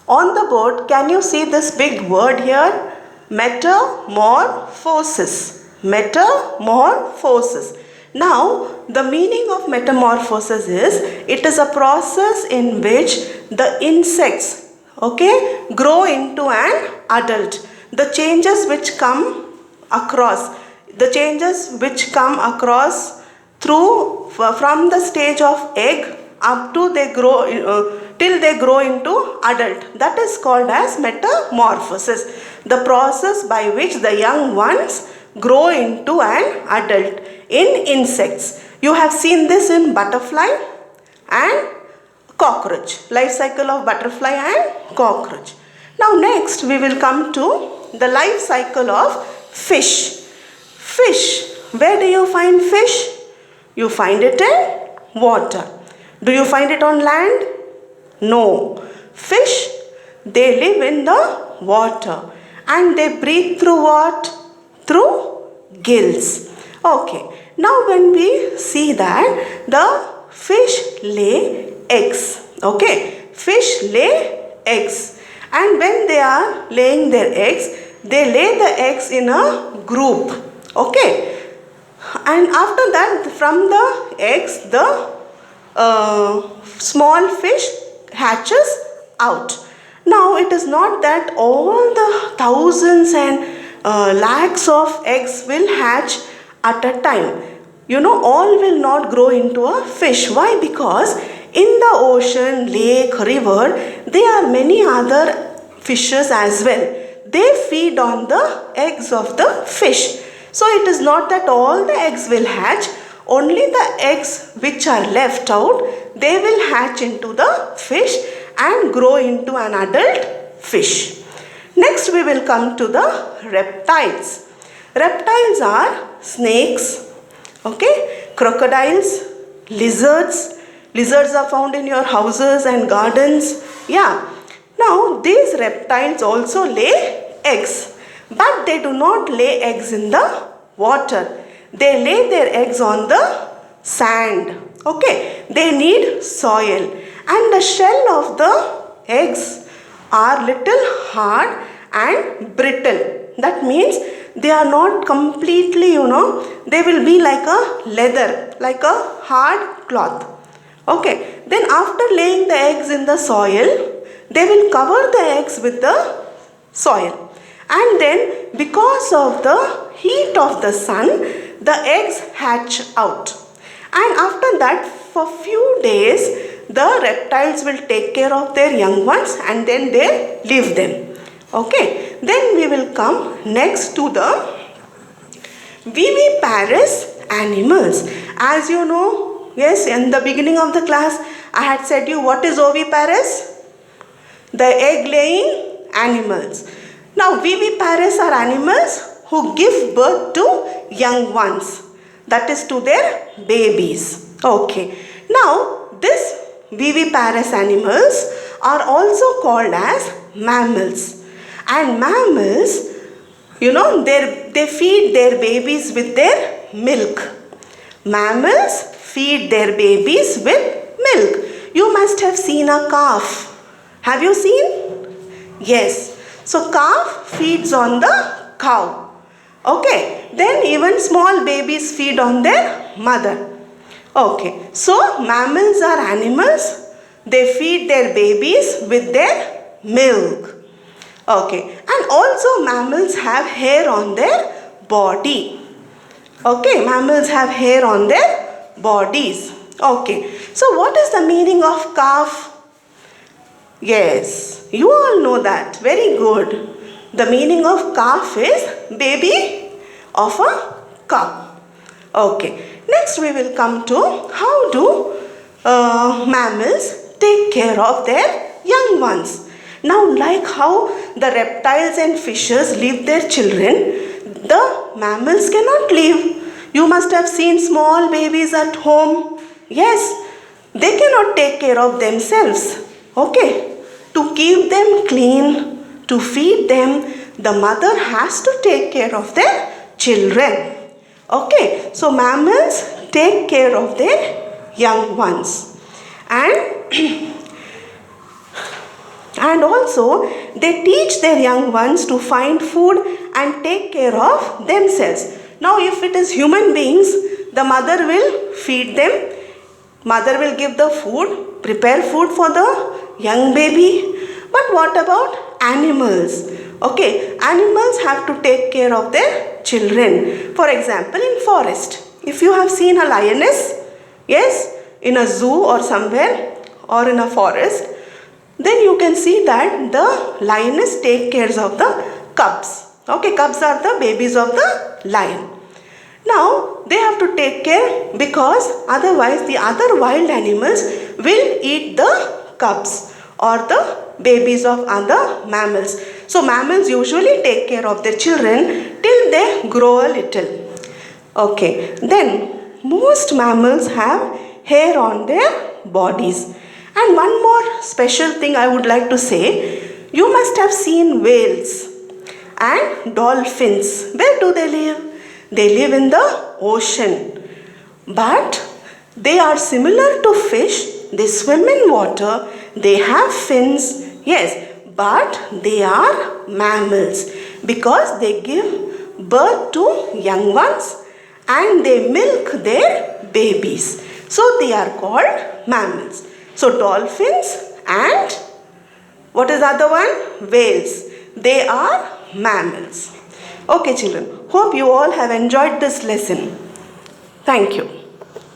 On the board, can you see this big word here? Metamorphosis. Metamorphosis. Now, the meaning of metamorphosis is it is a process in which the insects, grow into an adult. The changes which come across through from the stage of egg up to they grow till they grow into adult, that is called as metamorphosis, the process by which the young ones grow into an adult in insects. You have seen this in butterfly and cockroach, life cycle of butterfly and cockroach. Now next we will come to the life cycle of fish. Fish, where do you find fish? You find it in water. Do you find it on land? No. Fish, they live in the water and they breathe through what? Through gills. Okay. Now when we see that the fish lay eggs. Okay. Fish lay eggs. And when they are laying their eggs, they lay the eggs in a group. Okay. And after that, from the eggs, the small fish hatches out. Now it is not that all the thousands and lakhs of eggs will hatch at a time. All will not grow into a fish. Why? Because in the ocean, lake, river, there are many other fishes as well. They feed on the eggs of the fish. So it is not that all the eggs will hatch. Only the eggs which are left out, they will hatch into the fish and grow into an adult fish. Next we will come to the reptiles. Reptiles are snakes, crocodiles, lizards. Lizards are found in your houses and gardens. Yeah. Now these reptiles also lay eggs, but they do not lay eggs in the water. They lay their eggs on the sand. They need soil, and the shell of the eggs are little hard and brittle. That means they are not completely, they will be like a leather, like a hard cloth. Then after laying the eggs in the soil, they will cover the eggs with the soil. And then because of the heat of the sun, the eggs hatch out. And after that, for few days, the reptiles will take care of their young ones and then they leave them. Then we will come next to the viviparous animals. As you know, yes, in the beginning of the class, I had said you what is oviparous? The egg-laying animals. Now, viviparous are animals who give birth to young ones, that is to their babies. Now, this viviparous animals are also called as mammals. And mammals, they feed their babies with their milk. Mammals feed their babies with milk. You must have seen a calf. Have you seen? Yes. So calf feeds on the cow. Then even small babies feed on their mother. So mammals are animals. They feed their babies with their milk. And also mammals have hair on their body. Mammals have hair on their bodies. So what is the meaning of calf? Yes, you all know that. Very good. The meaning of calf is baby of a cow. Next we will come to how do mammals take care of their young ones. Now, like how the reptiles and fishes leave their children, the mammals cannot leave. You must have seen small babies at home. Yes, they cannot take care of themselves. To keep them clean, to feed them, the mother has to take care of their children. So mammals take care of their young ones. And And also they teach their young ones to find food and take care of themselves. Now if it is human beings, the mother will feed them, mother will give the food, prepare food for the young baby. But what about animals? Okay, animals have to take care of their children. For example, in forest, if you have seen a lioness, yes, in a zoo or somewhere or in a forest, then you can see that the lioness take care of the cubs. Okay, cubs are the babies of the lion. Now they have to take care because otherwise the other wild animals will eat the cubs or the babies of other mammals. So mammals usually take care of their children till they grow a little. Okay, then most mammals have hair on their bodies. And one more special thing I would like to say, you must have seen whales and dolphins. Where do they live? They live in the ocean. But they are similar to fish. They swim in water. They have fins. Yes, but they are mammals because they give birth to young ones and they milk their babies. So they are called mammals. So dolphins and what is the other one? Whales. They are mammals. Okay children, hope you all have enjoyed this lesson. Thank you.